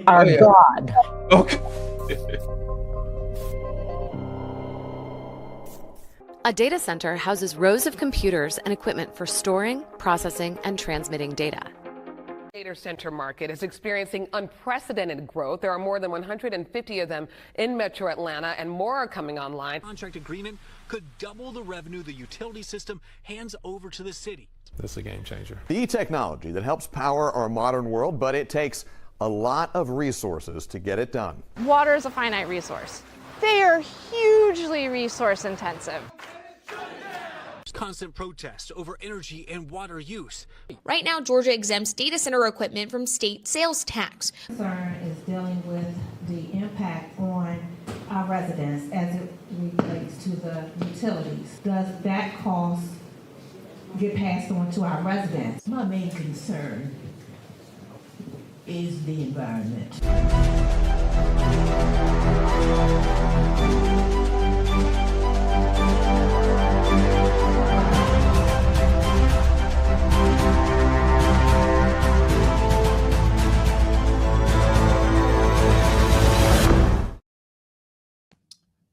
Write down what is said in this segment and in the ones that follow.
our God. Okay. A data center houses rows of computers and equipment for storing, processing, and transmitting data. The data center market is experiencing unprecedented growth. There are more than 150 of them in Metro Atlanta, and more are coming online. Contract agreement could double the revenue the utility system hands over to the city. That's a game changer. The technology that helps power our modern world, but it takes a lot of resources to get it done. Water is a finite resource. They are hugely resource intensive. Constant protests over energy and water use. Right now, Georgia exempts data center equipment from state sales tax. Concern is dealing with the impact on our residents as it relates to the utilities. Does that cost get passed on to our residents? My main concern is the environment.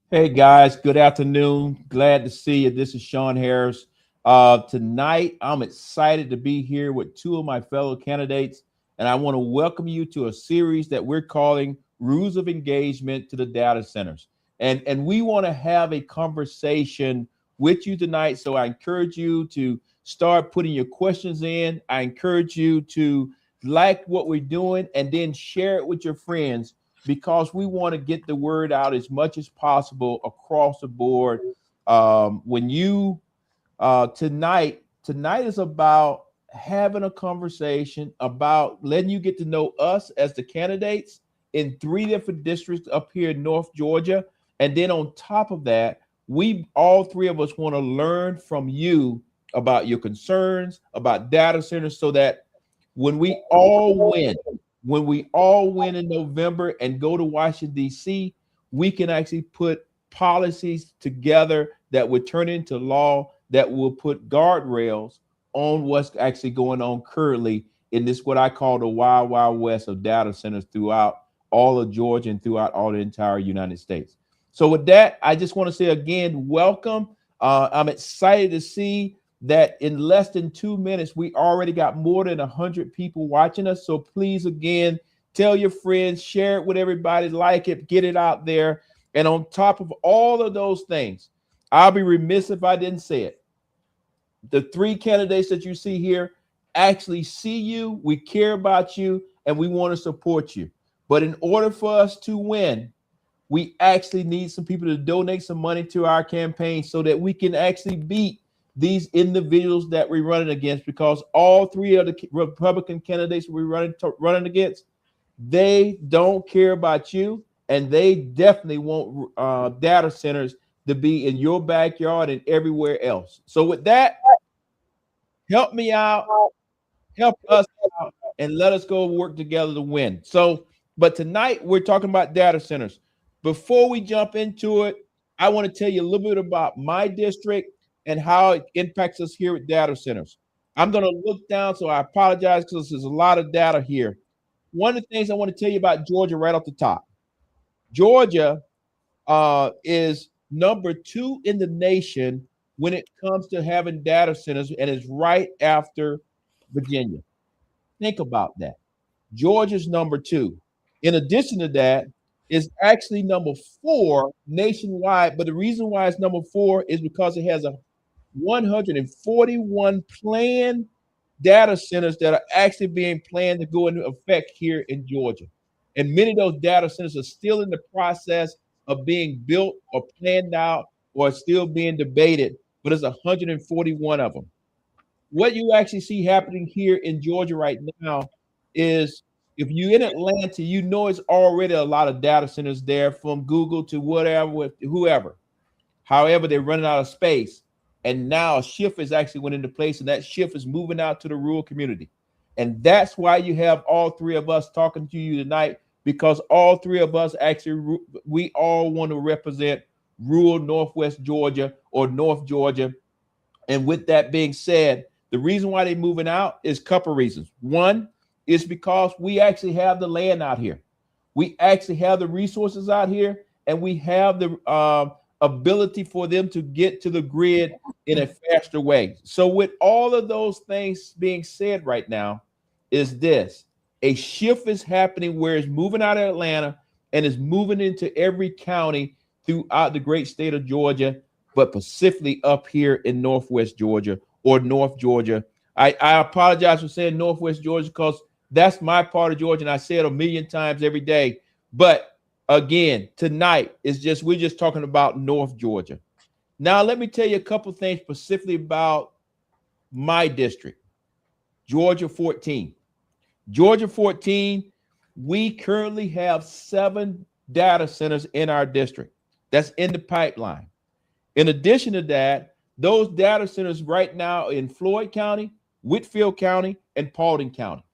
Hey guys, good afternoon. Glad to see you. This is Shawn Harris. Tonight, I'm excited to be here with two of my fellow candidates, and I want to welcome you to a series that we're calling Rules of Engagement to the Data Centers. And we want to have a conversation with you tonight, so I encourage you to start putting your questions in. I encourage you to like what we're doing and then share it with your friends, because we want to get the word out as much as possible across the board. Tonight is about having a conversation about letting you get to know us as the candidates in 3 different districts up here in North Georgia. And then on top of that, all 3 of us want to learn from you about your concerns about data centers, so that when we all win in November and go to Washington, D.C., we can actually put policies together that would turn into law, that will put guardrails on what's actually going on currently in this, what I call the wild, wild west of data centers throughout all of Georgia and throughout all the entire United States. So with that, I just want to say again, welcome. I'm excited to see that in less than 2 minutes, we already got more than 100 people watching us. So please, again, tell your friends, share it with everybody, like it, get it out there. And on top of all of those things, I'll be remiss if I didn't say it. The 3 candidates that you see here actually see you, we care about you, and we want to support you. But in order for us to win, we actually need some people to donate some money to our campaign so that we can actually beat these individuals that we're running against, because all 3 of the Republican candidates we're running against, they don't care about you, and they definitely want data centers to be in your backyard and everywhere else. So with that, help me out, help us out, and let us go work together to win. So, but tonight we're talking about data centers. Before we jump into it, I want to tell you a little bit about my district and how it impacts us here at data centers. I'm going to look down, so I apologize because there's a lot of data here. One of the things I want to tell you about Georgia right off the top. Georgia is number 2 in the nation when it comes to having data centers, and is right after Virginia. Think about that. Georgia's number 2. In addition to that, is actually number 4 nationwide. But the reason why it's number 4 is because it has a 141 planned data centers that are actually being planned to go into effect here in Georgia. And many of those data centers are still in the process of being built or planned out or still being debated, but there's 141 of them. What you actually see happening here in Georgia right now is, if you're in Atlanta, you know it's already a lot of data centers there, from Google to whatever, whoever. However, they're running out of space. And now a shift is actually went into place, and that shift is moving out to the rural community. And that's why you have all 3 of us talking to you tonight, because all 3 of us actually, we all want to represent rural Northwest Georgia or North Georgia. And with that being said, the reason why they're moving out is a couple reasons. One is because we actually have the land out here. We actually have the resources out here, and we have the ability for them to get to the grid in a faster way. So with all of those things being said right now, is this: a shift is happening where it's moving out of Atlanta and is moving into every county throughout the great state of Georgia, but specifically up here in Northwest Georgia or North Georgia. I apologize for saying Northwest Georgia because that's my part of Georgia, and I say it a million times every day. But again, tonight is we're just talking about North Georgia. Now, let me tell you a couple things specifically about my district, Georgia 14. Georgia 14, we currently have 7 data centers in our district. That's in the pipeline. In addition to that, those data centers right now in Floyd County, Whitfield County, and Paulding County.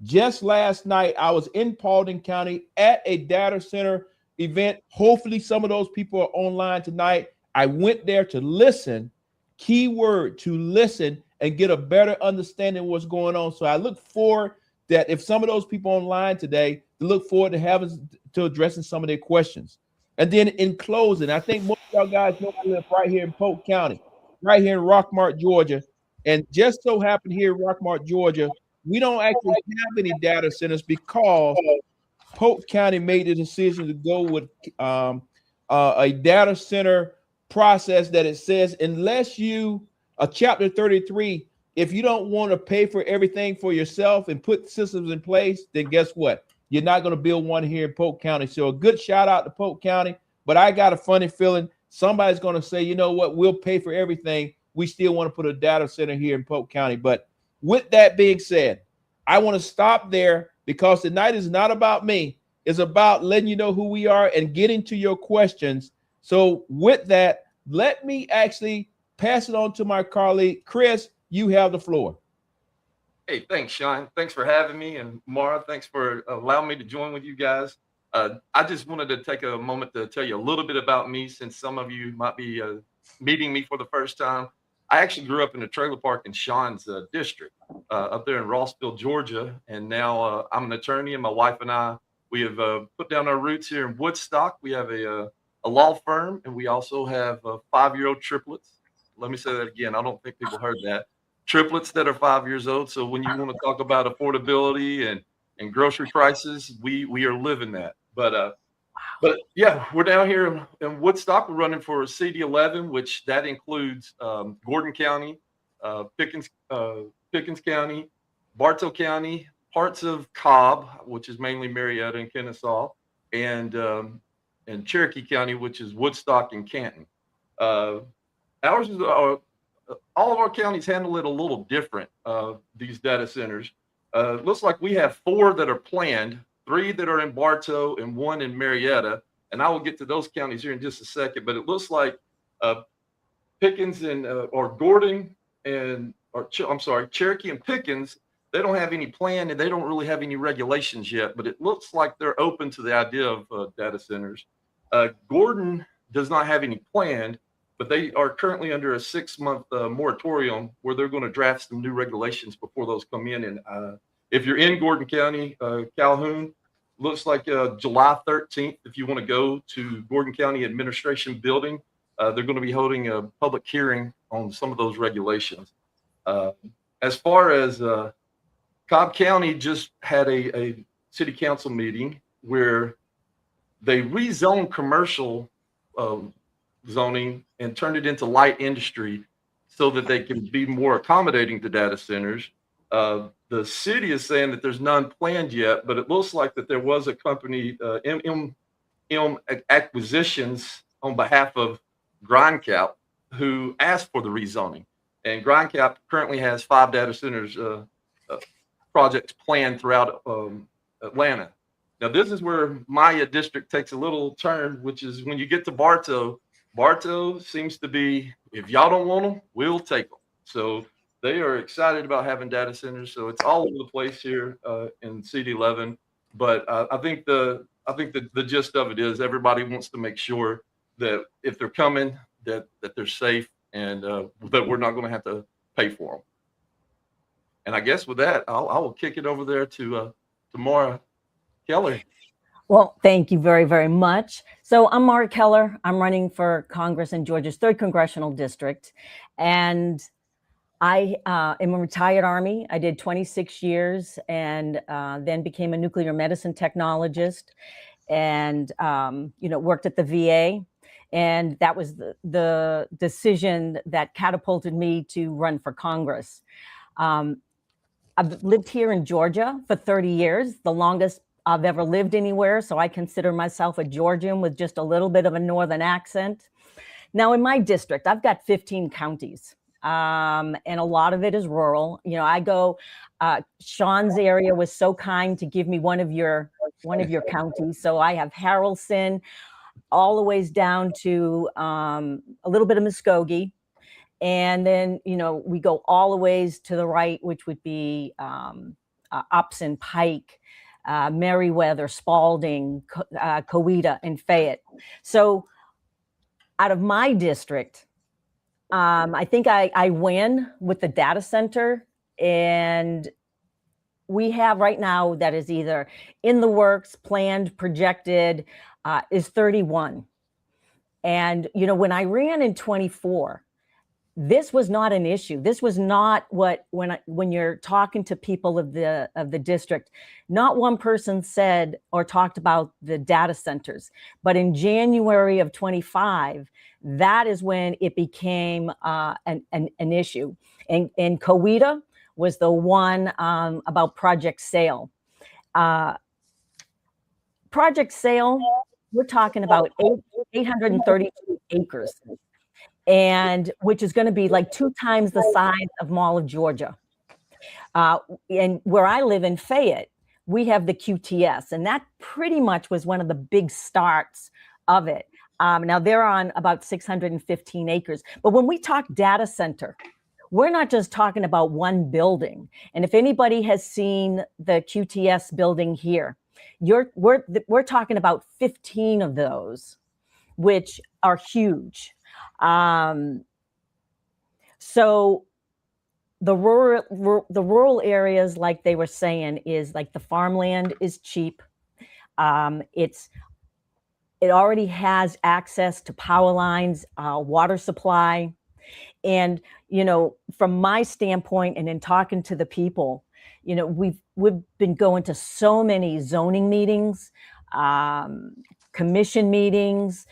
Just last night, I was in Paulding County at a data center event. Hopefully, some of those people are online tonight. I went there to listen, keyword to listen, and get a better understanding of what's going on. So I look forward that if some of those people online today, to look forward to addressing some of their questions. And then in closing, I think most of y'all guys know I live right here in Polk County, right here in Rockmart, Georgia. And just so happen here in Rockmart, Georgia, we don't actually have any data centers because Polk County made the decision to go with a data center process that it says unless Chapter 33, if you don't want to pay for everything for yourself and put systems in place, then guess what? You're not going to build one here in Polk County. So a good shout out to Polk County. But I got a funny feeling somebody's going to say, you know what, we'll pay for everything. We still want to put a data center here in Polk County. But with that being said, I want to stop there because tonight is not about me. It's about letting you know who we are and getting to your questions. So with that, let me actually pass it on to my colleague. Chris, you have the floor. Hey, thanks, Shawn. Thanks for having me. And Mara, thanks for allowing me to join with you guys. I just wanted to take a moment to tell you a little bit about me, since some of you might be meeting me for the first time. I actually grew up in a trailer park in Shawn's district up there in Rossville, Georgia. And now I'm an attorney, and my wife and I, we have put down our roots here in Woodstock. We have a law firm, and we also have 5-year-old triplets. Let me say that again. I don't think people heard that. Triplets that are 5 years old. So when you want to talk about affordability and grocery prices, we are living that. But yeah, we're down here in Woodstock. We're running for CD11, which that includes Gordon County, Pickens County, Bartow County, parts of Cobb, which is mainly Marietta and Kennesaw, and Cherokee County, which is Woodstock and Canton. Ours is all of our counties handle it a little different, these data centers. It looks like we have 4 that are planned, 3 that are in Bartow, and 1 in Marietta. And I will get to those counties here in just a second. But it looks like Pickens and or Gordon and Cherokee and Pickens, they don't have any plan, and they don't really have any regulations yet. But it looks like they're open to the idea of data centers. Gordon does not have any planned, but they are currently under a 6-month moratorium where they're going to draft some new regulations before those come in. And if you're in Gordon County, Calhoun, looks like July 13th, if you want to go to Gordon County Administration Building, they're going to be holding a public hearing on some of those regulations. As far as Cobb County just had a city council meeting where they rezoned commercial zoning and turned it into light industry so that they can be more accommodating to data centers. The city is saying that there's none planned yet, but it looks like that there was a company, M Acquisitions, on behalf of Grindcap, who asked for the rezoning. And Grindcap currently has 5 data centers projects planned throughout Atlanta. Now, this is where my district takes a little turn, which is when you get to Bartow. Bartow seems to be, if y'all don't want them, we'll take them. So they are excited about having data centers. So it's all over the place here in CD11. But I think the gist of it is everybody wants to make sure that if they're coming, that they're safe and that we're not going to have to pay for them. And I guess with that, I will kick it over there to Mara Keller. Well, thank you very, very much. So I'm Mara Keller. I'm running for Congress in Georgia's 3rd Congressional District. And I am a retired Army. I did 26 years and then became a nuclear medicine technologist and, worked at the VA. And that was the decision that catapulted me to run for Congress. I've lived here in Georgia for 30 years, the longest I've ever lived anywhere. So I consider myself a Georgian with just a little bit of a northern accent. Now in my district, I've got 15 counties. And a lot of it is rural. I go, Sean's area was so kind to give me one of your counties. So I have Harrelson all the ways down to a little bit of Muskogee. And then, we go all the ways to the right, which would be Upson, Pike, Meriwether, Spalding, Coweta, and Fayette. So out of my district, I think I win with the data center. And we have right now that is either in the works, planned, projected, is 31. And, when I ran in 24, this was not an issue. This was not when you're talking to people of the district, not one person said or talked about the data centers. But in January of 25, that is when it became an issue. And Coweta was the one about Project Sale. Project Sale, we're talking about 832 acres. And which is going to be like 2 times the size of Mall of Georgia. And where I live in Fayette, we have the QTS, and that pretty much was one of the big starts of it. Now they're on about 615 acres. But when we talk data center, we're not just talking about one building. And if anybody has seen the QTS building here, we're talking about 15 of those, which are huge. So the rural areas, like they were saying, is like the farmland is cheap. It already has access to power lines, water supply. And, from my standpoint and in talking to the people, we've been going to so many zoning meetings, commission meetings,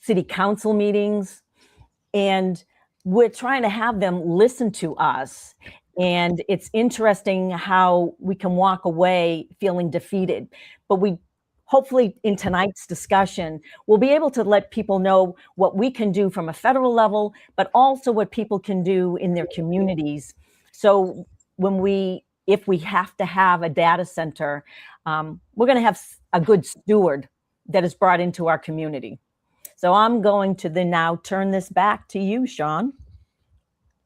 city council meetings, and we're trying to have them listen to us. And it's interesting how we can walk away feeling defeated, but we hopefully in tonight's discussion, we'll be able to let people know what we can do from a federal level, but also what people can do in their communities. So if we have to have a data center, we're going to have a good steward that is brought into our community. So I'm going to then now turn this back to you, Sean.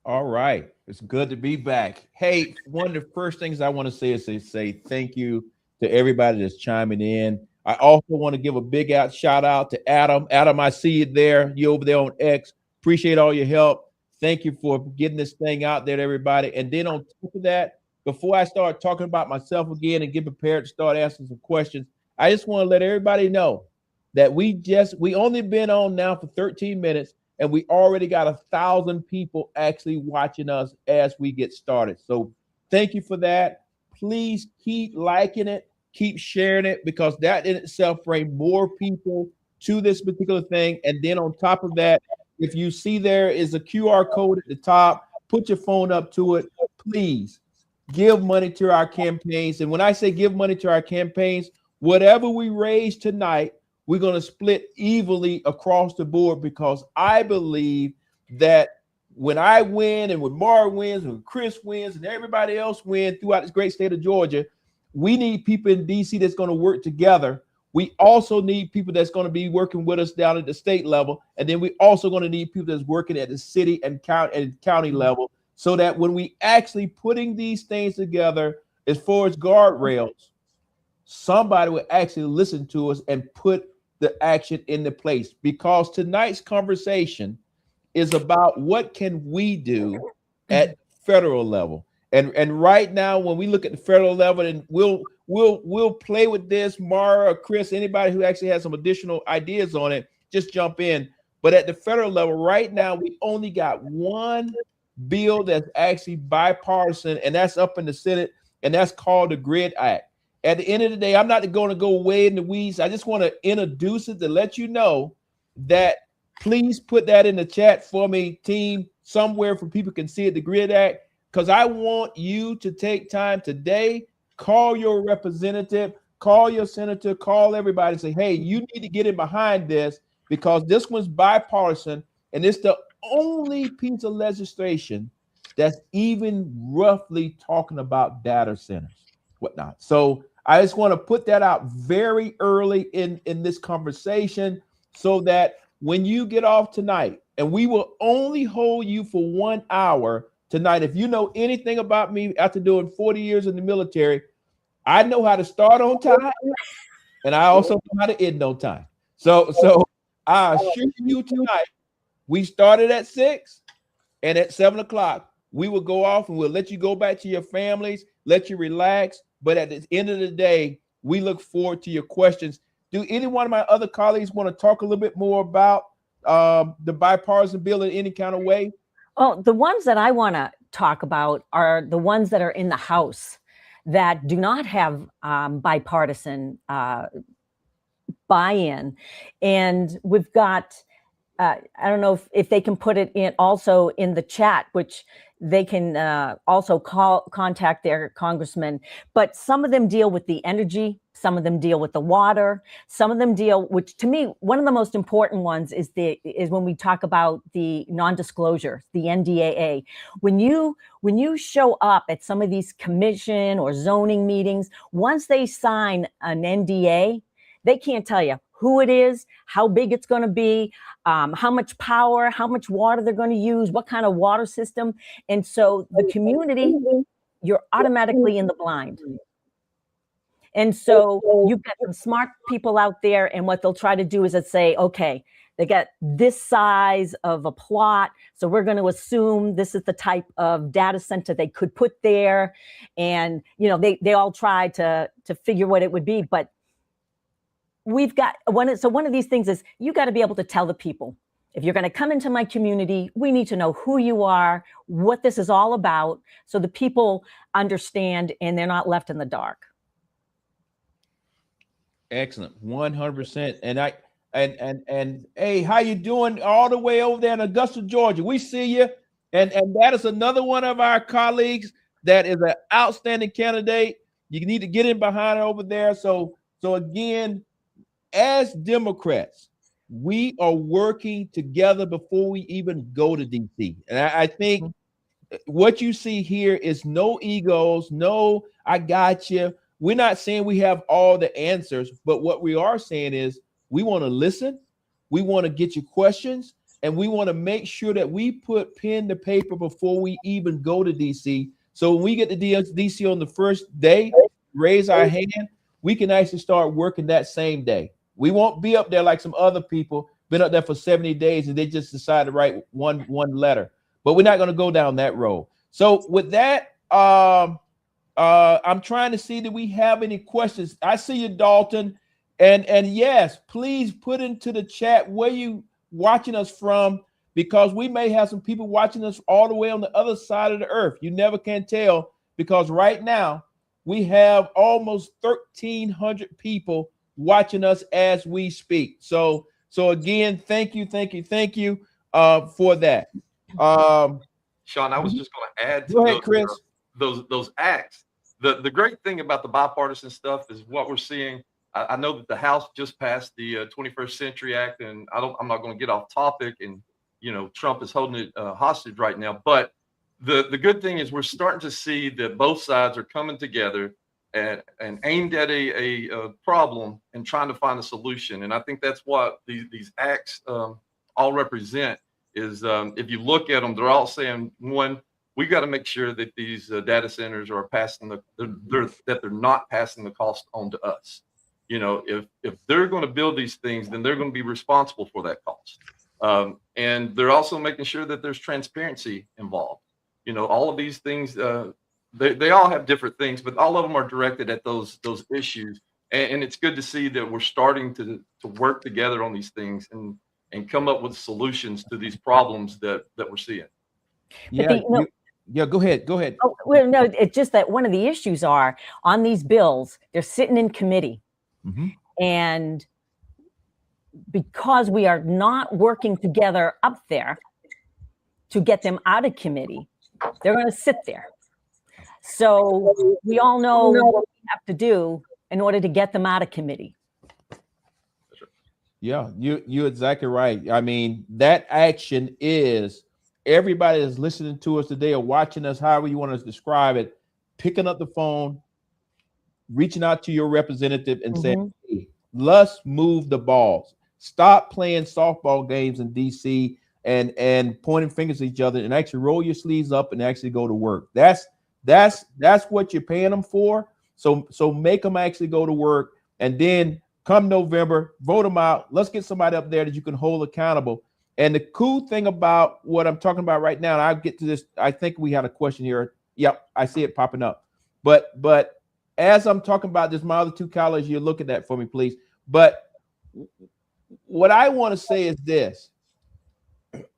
All right. It's good to be back. Hey, one of the first things I want to say is to say thank you to everybody that's chiming in. I also want to give a big shout out to Adam. Adam, I see you there. You over there on X. Appreciate all your help. Thank you for getting this thing out there to everybody. And then on top of that, before I start talking about myself again and get prepared to start asking some questions, I just want to let everybody know that we only been on now for 13 minutes and we already got 1,000 people actually watching us as we get started. So thank you for that. Please keep liking it, keep sharing it, because that in itself brings more people to this particular thing. And then on top of that, if you see there is a QR code at the top, put your phone up to it. Please give money to our campaigns. And when I say give money to our campaigns, whatever we raise tonight, we're going to split evenly across the board, because I believe that when I win and when Mara wins and when Chris wins and everybody else wins throughout this great state of Georgia, we need people in DC that's going to work together. We also need people that's going to be working with us down at the state level. And then we also going to need people that's working at the city and county level, so that when we actually putting these things together, as far as guardrails, somebody will actually listen to us and put the action into place. Because tonight's conversation is about what can we do at federal level. And right now, when we look at the federal level, and we'll play with this, Mara or Chris, anybody who actually has some additional ideas on it, just jump in. But at the federal level, right now, we only got one bill that's actually bipartisan, and that's up in the Senate, and that's called the GRID Act. At the end of the day, I'm not going to go way in the weeds. I just want to introduce it to let you know that please put that in the chat for me, team, somewhere for people can see it, the GRID Act, because I want you to take time today, call your representative, call your senator, call everybody and say, hey, you need to get in behind this because this one's bipartisan, and it's the only piece of legislation that's even roughly talking about data centers, whatnot. So I just want to put that out very early in this conversation so that when you get off tonight, and we will only hold you for 1 hour tonight. If you know anything about me after doing 40 years in the military, I know how to start on time, and I also know how to end on time. So I assure you tonight, we started at 6, and at 7 o'clock, we will go off and we'll let you go back to your families, let you relax. But at the end of the day, we look forward to your questions. Do any one of my other colleagues want to talk a little bit more about the bipartisan bill in any kind of way? Oh, the ones that I want to talk about are the ones that are in the House that do not have bipartisan buy-in. And we've got, I don't know if they can put it in also in the chat, which they can also contact their congressman. But some of them deal with the energy, some of them deal with the water, some of them deal, which to me, one of the most important ones is when we talk about the non-disclosure, the NDAA. When you show up at some of these commission or zoning meetings, once they sign an NDA, they can't tell you who it is, how big it's going to be, how much power, how much water they're going to use, what kind of water system. And so the community, you're automatically in the blind. And so you've got some smart people out there, and what they'll try to do is say, okay, they got this size of a plot, so we're going to assume this is the type of data center they could put there. And, you know, they all try to figure what it would be, but we've got one of these things is you got to be able to tell the people, if you're going to come into my community, we need to know who you are, what this is all about, so the people understand and they're not left in the dark. Excellent, 100%. And hey, how you doing all the way over there in Augusta, Georgia? We see you. And that is another one of our colleagues that is an outstanding candidate. You need to get in behind her over there. So again, as Democrats, we are working together before we even go to DC. And I think what you see here is no egos, no, I got you. We're not saying we have all the answers, but what we are saying is we want to listen, we want to get your questions, and we want to make sure that we put pen to paper before we even go to DC. So when we get to DC on the first day, raise our hand, we can actually start working that same day. We won't be up there like some other people been up there for 70 days and they just decide to write one letter. But we're not going to go down that road. So with that, I'm trying to see, do we have any questions? I see you, Dalton. And yes, please put into the chat where you watching us from, because we may have some people watching us all the way on the other side of the earth. You never can tell, because right now we have almost 1,300 people watching us as we speak. So again, thank you for that. Shawn, I was just going to add to go ahead, Chris. Those acts. The great thing about the bipartisan stuff is what we're seeing. I know that the House just passed the 21st Century Act, and I'm not going to get off topic, and Trump is holding it hostage right now. But the good thing is we're starting to see that both sides are coming together and aimed at a problem and trying to find a solution. And I think that's what these acts all represent. Is if you look at them, they're all saying, one, we got to make sure that these data centers are passing they're not passing the cost on to us. If they're going to build these things, then they're going to be responsible for that cost. And they're also making sure that there's transparency involved. All of these things they all have different things, but all of them are directed at those issues. And it's good to see that we're starting to work together on these things and come up with solutions to these problems that we're seeing. Yeah, go ahead. Oh, well, no, it's just that one of the issues are on these bills, they're sitting in committee. Mm-hmm. And because we are not working together up there to get them out of committee, they're going to sit there. So we all know what we have to do in order to get them out of committee. Yeah, you're exactly right. I mean, that action is everybody that's listening to us today or watching us, however you want to describe it, picking up the phone, reaching out to your representative and saying, hey, let's move the balls. Stop playing softball games in DC and pointing fingers at each other, and actually roll your sleeves up and actually go to work. That's what you're paying them for. So make them actually go to work, and then come November, vote them out. Let's get somebody up there that you can hold accountable. And the cool thing about what I'm talking about right now, and I'll get to this, I think we had a question here. Yep, I see it popping up. But as I'm talking about this, my other two colleagues, you're looking at for me, please. But what I want to say is this.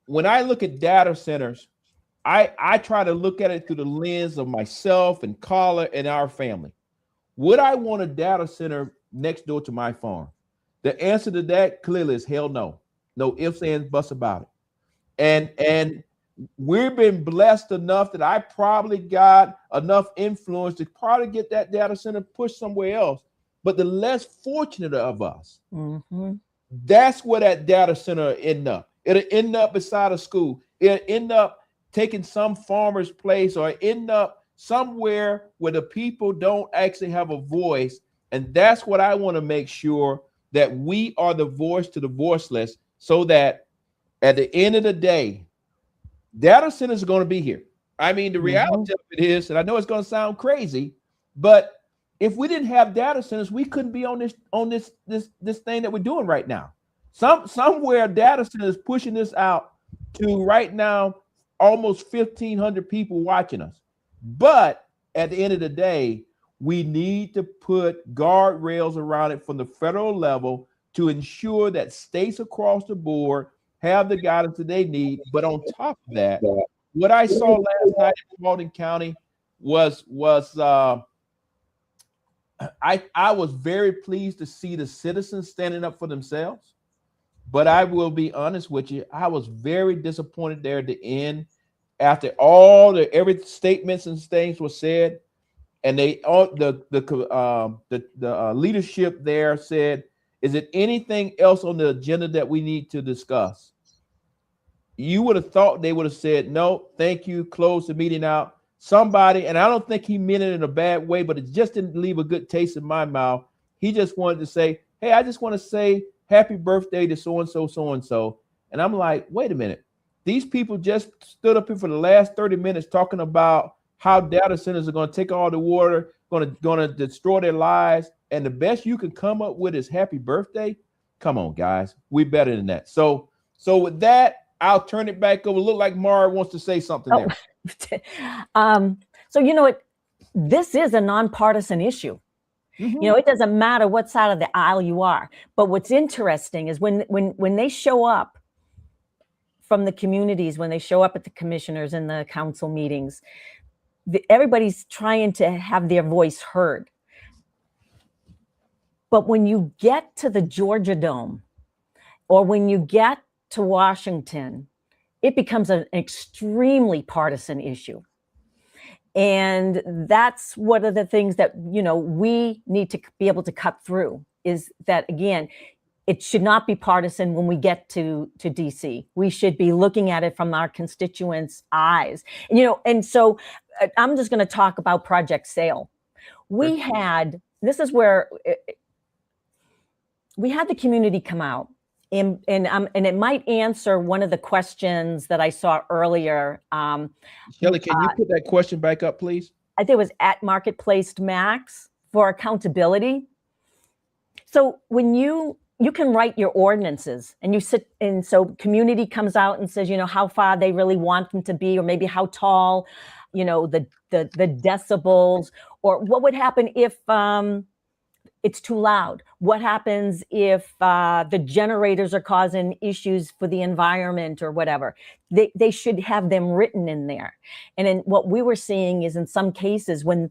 When I look at data centers, I try to look at it through the lens of myself and Carla and our family. Would I want a data center next door to my farm? The answer to that clearly is hell no. No ifs, ands, buts about it. And we've been blessed enough that I probably got enough influence to probably get that data center pushed somewhere else. But the less fortunate of us, that's where that data center end up. It'll end up beside a school. It'll end up taking some farmer's place, or end up somewhere where the people don't actually have a voice. And that's what I want to make sure, that we are the voice to the voiceless, so that at the end of the day, data centers are going to be here. I mean, the reality of it is, and I know it's going to sound crazy, but if we didn't have data centers, we couldn't be on this thing that we're doing right now. Somewhere data centers pushing this out to right now almost 1,500 people watching us. But at the end of the day, we need to put guardrails around it from the federal level to ensure that states across the board have the guidance that they need. But on top of that, what I saw last night in Walton County was I was very pleased to see the citizens standing up for themselves. But I will be honest with you, I was very disappointed there at the end, after all every statements and things were said, and they all the leadership there said, "Is it anything else on the agenda that we need to discuss?" You would have thought they would have said, "No, thank you, close the meeting out." Somebody, and I don't think he meant it in a bad way, but it just didn't leave a good taste in my mouth. He just wanted to say, "Hey, I just want to say happy birthday to so-and-so, so-and-so." And I'm like, wait a minute. These people just stood up here for the last 30 minutes talking about how data centers are going to take all the water, going to destroy their lives. And the best you can come up with is happy birthday. Come on, guys. We're better than that. So with that, I'll turn it back over. Look like Mara wants to say something there. So you know what? This is a nonpartisan issue. You know, it doesn't matter what side of the aisle you are. But what's interesting is when they show up from the communities, when they show up at the commissioners and the council meetings, everybody's trying to have their voice heard. But when you get to the Georgia Dome, or when you get to Washington, it becomes an extremely partisan issue. And that's one of the things that, you know, we need to be able to cut through, is that, again, it should not be partisan when we get to DC. We should be looking at it from our constituents' eyes. And, you know, and so I'm just going to talk about Project Sail. This is where we had the community come out. And it might answer one of the questions that I saw earlier. Shelly, can you put that question back up, please? I think it was at Marketplace Max for accountability. So when you can write your ordinances, and you sit, and so community comes out and says, you know, how far they really want them to be, or maybe how tall you know, the decibels, or what would happen if it's too loud? What happens if the generators are causing issues for the environment or whatever? They should have them written in there. And then what we were seeing is, in some cases, when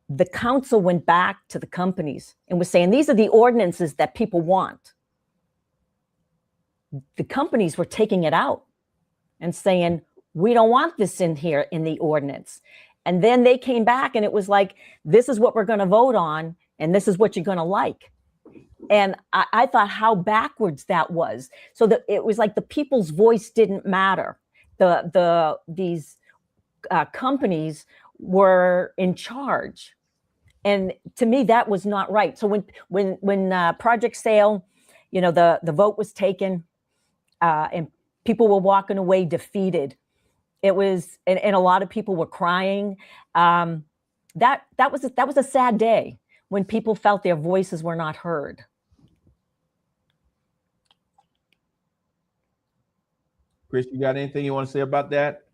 the council went back to the companies and was saying, these are the ordinances that people want, the companies were taking it out and saying, we don't want this in here in the ordinance. And then they came back and it was like, this is what we're going to vote on, and this is what you're going to like. And I thought how backwards that was. So that it was like the people's voice didn't matter. These companies were in charge. And to me, that was not right. So when Project Sale, you know, the vote was taken, and people were walking away defeated. It was, and a lot of people were crying. That was a sad day when people felt their voices were not heard. Chris, you got anything you want to say about that?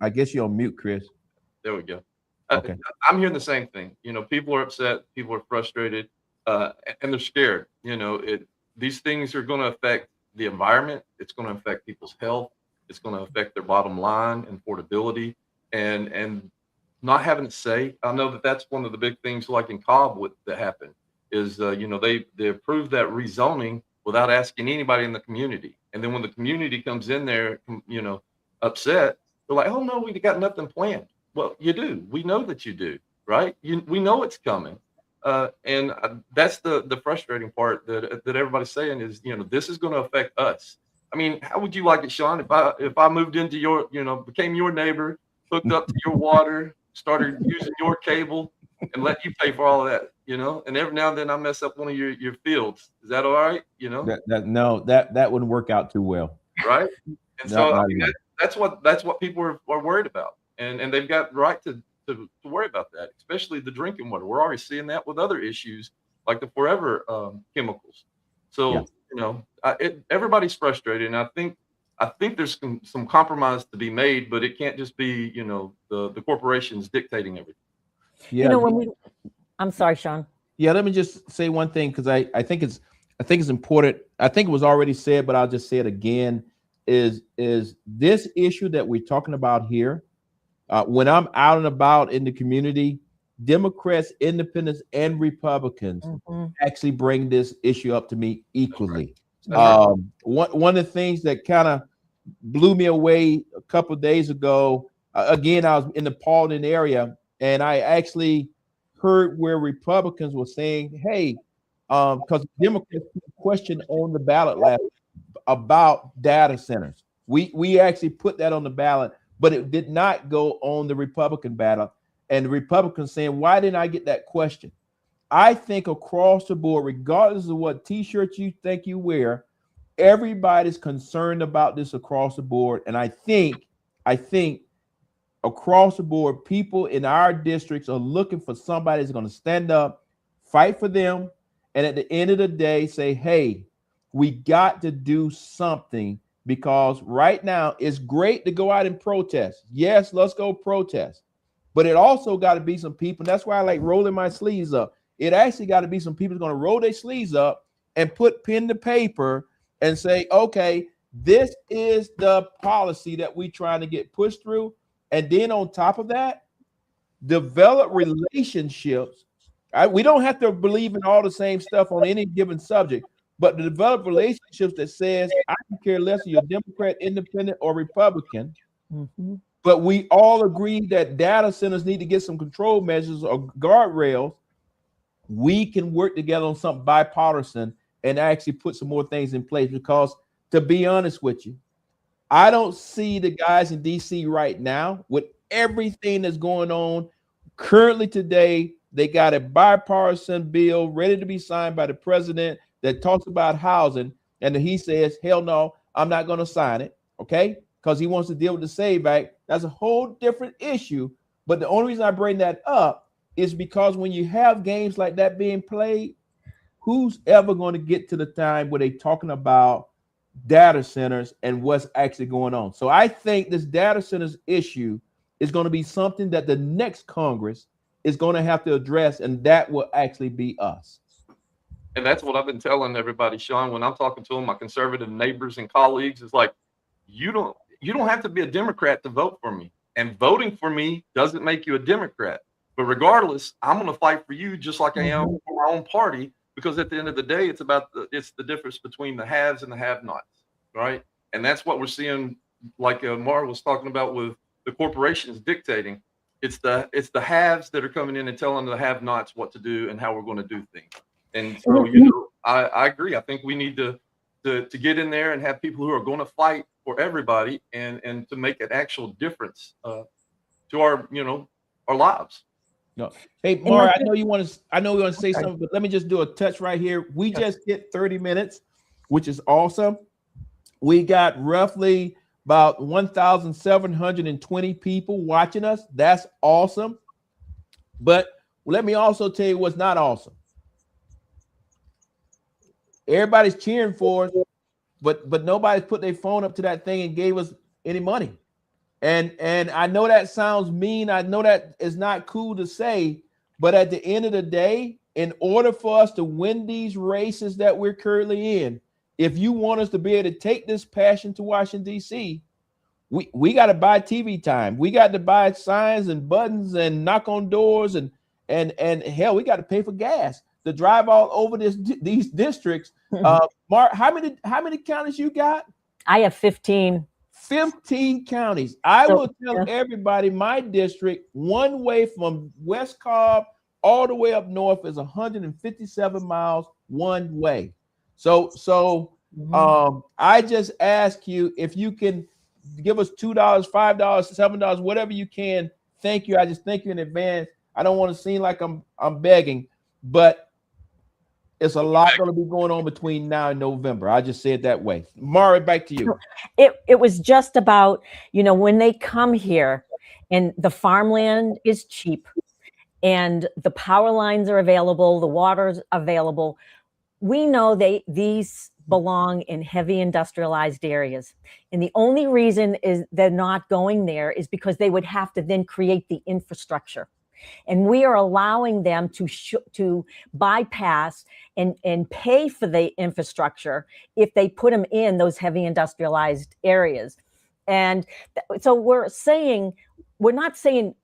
I guess you're on mute, Chris. There we go. Okay. I'm hearing the same thing. You know, people are upset, people are frustrated, and they're scared. You know, these things are going to affect the environment. It's going to affect people's health. It's going to affect their bottom line and affordability, and not having to say. I know that's one of the big things, like in Cobb, that happened is, you know, they approved that rezoning without asking anybody in the community. And then when the community comes in there, you know, upset, they're like, oh no, we got nothing planned. Well, you do. We know that you do, right? We know it's coming. And that's the frustrating part that everybody's saying is, you know, this is going to affect us. I mean, how would you like it, Shawn, if I moved into your, you know, became your neighbor, hooked up to your water, started using your cable, and let you pay for all of that, you know? And every now and then I mess up one of your fields. Is that all right? You know? That wouldn't work out too well. Right. And so I mean, that's what people are worried about. And they've got right to worry about that, especially the drinking water. We're already seeing that with other issues like the forever chemicals. So, yeah. You know, everybody's frustrated. And I think there's some compromise to be made, but it can't just be, you know, the corporations dictating everything. Yeah. You know, I'm sorry, Shawn. Yeah, let me just say one thing, because I think it's important. I think it was already said, but I'll just say it again, is this issue that we're talking about here. When I'm out and about in the community, Democrats, independents, and Republicans actually bring this issue up to me equally. Right. One of the things that kind of blew me away a couple of days ago, again, I was in the Paulden area, and I actually heard where Republicans were saying, hey, because Democrats put a question on the ballot last about data centers. We actually put that on the ballot, but it did not go on the Republican ballot. And the Republicans saying, why didn't I get that question? I think across the board, regardless of what T-shirts you think you wear, everybody's concerned about this across the board. And I think across the board, people in our districts are looking for somebody that's going to stand up, fight for them, and at the end of the day say, hey, we got to do something, because right now it's great to go out and protest. Yes, let's go protest. But it also got to be some people. That's why I like rolling my sleeves up. It actually got to be some people going to roll their sleeves up and put pen to paper and say, okay, this is the policy that we're trying to get pushed through. And then on top of that, develop relationships. We don't have to believe in all the same stuff on any given subject, but to develop relationships that says, I don't care less if you're Democrat, Independent, or Republican. But we all agree that data centers need to get some control measures or guardrails. We can work together on something bipartisan and actually put some more things in place, because to be honest with you, I don't see the guys in DC right now with everything that's going on currently today. They got a bipartisan bill ready to be signed by the president that talks about housing. And he says, hell no, I'm not going to sign it. Okay. Because he wants to deal with the SAVE Act. That's a whole different issue. But the only reason I bring that up is because when you have games like that being played, who's ever going to get to the time where they're talking about data centers and what's actually going on. So I think this data centers issue is going to be something that the next Congress is going to have to address, and that will actually be us. And that's what I've been telling everybody, Shawn, when I'm talking to them, my conservative neighbors and colleagues, is like, you don't have to be a Democrat to vote for me. And voting for me doesn't make you a Democrat. But regardless, I'm going to fight for you just like I am for my own party, because at the end of the day, it's the difference between the haves and the have-nots, right? And that's what we're seeing, like Mara was talking about with the corporations dictating. It's the haves that are coming in and telling the have-nots what to do and how we're going to do things. And so, I agree. I think we need to get in there and have people who are going to fight for everybody and to make an actual difference to our lives. No. Hey, Mara, I know we want to say something, but let me just do a touch right here. We just hit 30 minutes, which is awesome. We got roughly about 1,720 people watching us. That's awesome. But let me also tell you what's not awesome. Everybody's cheering for us, but nobody's put their phone up to that thing and gave us any money. And I know that sounds mean. I know that is not cool to say, but at the end of the day, in order for us to win these races that we're currently in, if you want us to be able to take this passion to Washington, D.C., we got to buy TV time. We got to buy signs and buttons and knock on doors and hell, we got to pay for gas to drive all over these districts. Mark, how many counties you got? I have 15. 15 counties. I will tell everybody my district, one way from West Cobb all the way up north, is 157 miles one way. So I just ask you if you can give us $2, $5, $7, whatever you can. Thank you. I just thank you in advance. I don't want to seem like I'm begging, but it's a lot going to be going on between now and November. I just say it that way. Mara, back to you. It was just about, when they come here and the farmland is cheap and the power lines are available, the water's available. We know these belong in heavy industrialized areas. And the only reason is they're not going there is because they would have to then create the infrastructure. And we are allowing them to bypass and pay for the infrastructure if they put them in those heavy industrialized areas. And so we're not saying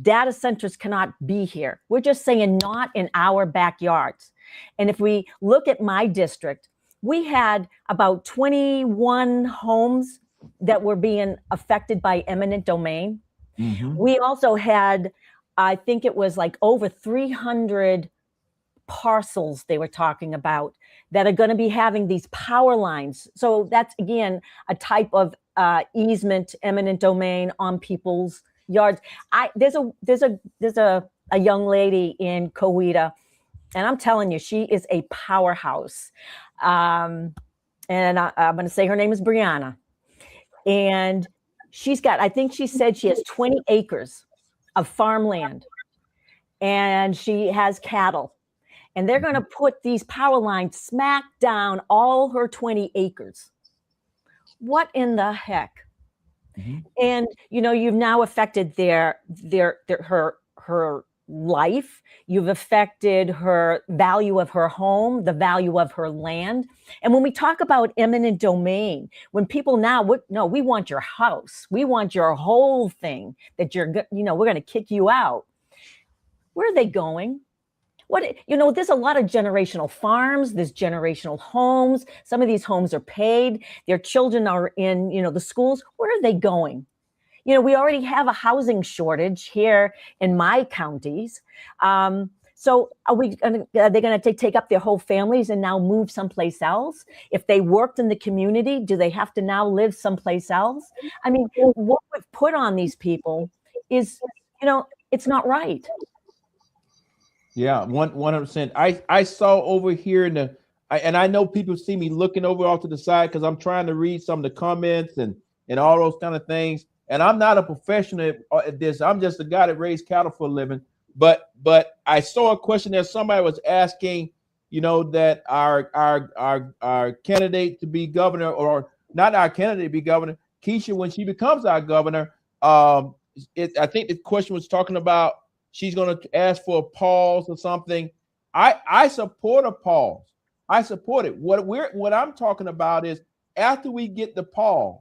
data centers cannot be here. We're just saying not in our backyards. And if we look at my district, we had about 21 homes that were being affected by eminent domain. Mm-hmm. We also had, I think it was like over 300 parcels they were talking about that are going to be having these power lines. So that's, again, a type of easement, eminent domain on people's yards. There's a young lady in Coweta, and I'm telling you, she is a powerhouse. And I'm going to say her name is Brianna. And she's got, I think she said she has 20 acres of farmland, and she has cattle, and they're going to put these power lines smack down all her 20 acres. What in the heck? Mm-hmm. And you've now affected her life. You've affected her value of her home, the value of her land. And when we talk about eminent domain, when people now, we want your house, we want your whole thing, that we're going to kick you out. Where are they going? There's a lot of generational farms, there's generational homes. Some of these homes are paid. Their children are in, the schools. Where are they going? We already have a housing shortage here in my counties. So are they going to take up their whole families and now move someplace else? If they worked in the community, do they have to now live someplace else? I mean, what we've put on these people is, it's not right. Yeah, 100%. I saw over here and I know people see me looking over off to the side because I'm trying to read some of the comments and all those kind of things. And I'm not a professional at this. I'm just a guy that raised cattle for a living. But I saw a question there. Somebody was asking, that our candidate to be governor, or not our candidate to be governor, Keisha, when she becomes our governor, I think the question was talking about she's going to ask for a pause or something. I support a pause. I support it. What I'm talking about is after we get the pause,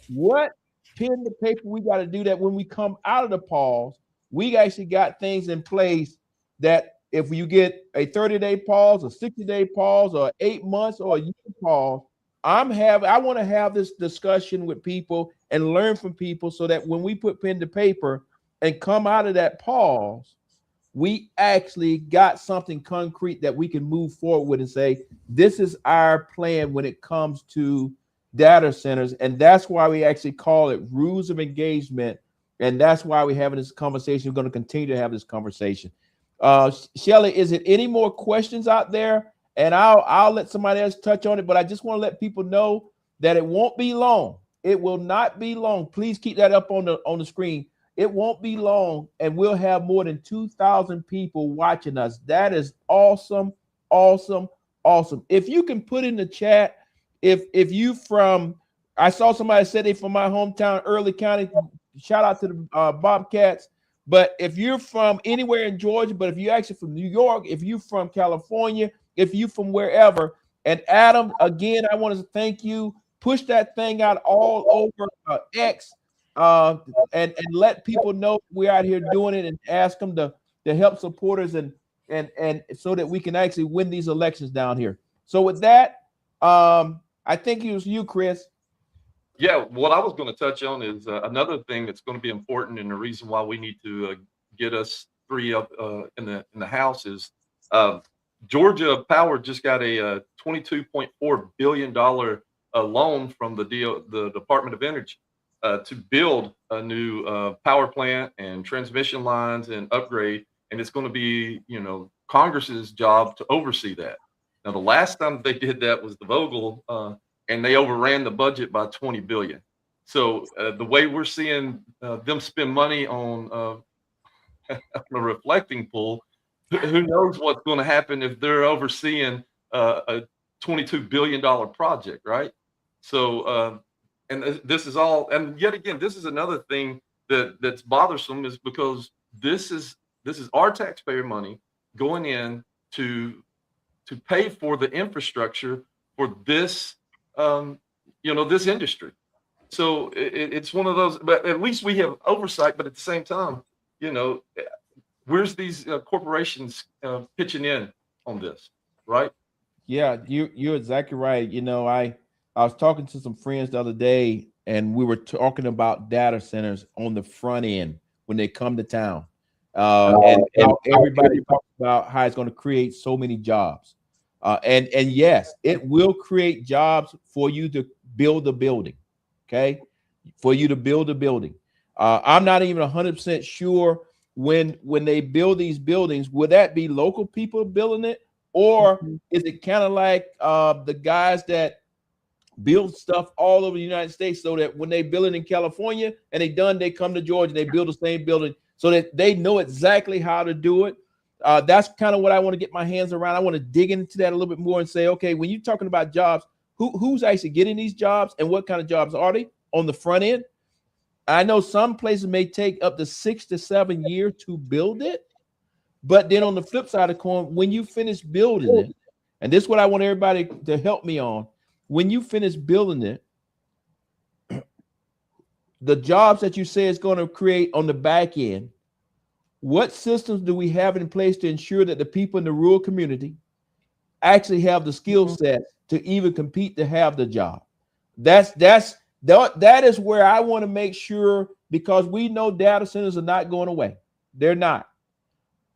what pen to paper we got to do that when we come out of the pause, we actually got things in place that if you get a 30-day pause, a 60-day pause, or 8 months, or a year pause, I want to have this discussion with people and learn from people so that when we put pen to paper and come out of that pause, we actually got something concrete that we can move forward with and say, this is our plan when it comes to data centers. And that's why we actually call it rules of engagement. And that's why we're having this conversation. We're going to continue to have this conversation. Shelly, is it any more questions out there? And I'll let somebody else touch on it, but I just want to let people know that it won't be long. It will not be long. Please keep that up on the screen. It won't be long, and we'll have more than 2,000 people watching us. That is awesome, awesome, awesome. If you can put in the chat, if you from, I saw somebody said they from my hometown, Early County. Shout out to the Bobcats. But if you're from anywhere in Georgia, but if you're actually from New York, if you're from California, if you're from wherever, and Adam, again, I want to thank you. Push that thing out all over X. And let people know we're out here doing it, and ask them to help supporters and so that we can actually win these elections down here. So with that, I think it was you, Chris. Yeah, what I was going to touch on is another thing that's going to be important, and the reason why we need to get us three up in the House is Georgia Power just got a $22.4 billion loan from the Department of Energy to build a new power plant and transmission lines and upgrade, and it's going to be Congress's job to oversee that. Now, the last time they did that was the Vogel, and they overran the budget by $20 billion. So the way we're seeing them spend money on a reflecting pool, who knows what's going to happen if they're overseeing a $22 billion project, right? So, and this is all, and yet again, this is another thing that's bothersome, is because this is our taxpayer money going in to pay for the infrastructure for this, this industry. So it's one of those, but at least we have oversight. But at the same time, where's these corporations pitching in on this, right? Yeah, you're exactly right. I was talking to some friends the other day, and we were talking about data centers on the front end when they come to town. And everybody talks about how it's going to create so many jobs. And yes, it will create jobs for you to build a building, okay? For you to build a building. I'm not even 100% sure when they build these buildings, will that be local people building it? Or is it kind of like the guys that build stuff all over the United States, so that when they build it in California and they come to Georgia, they build the same building so that they know exactly how to do it. That's kind of what I want to get my hands around. I want to dig into that a little bit more and say, okay, when you're talking about jobs, who's actually getting these jobs and what kind of jobs are they on the front end? I know some places may take up to 6 to 7 years to build it, but then on the flip side of the coin, when you finish building it, and this is what I want everybody to help me on, when you finish building it, the jobs that you say is going to create on the back end, what systems do we have in place to ensure that the people in the rural community actually have the skill set to even compete to have the job? That is where I want to make sure, because we know data centers are not going away. They're not.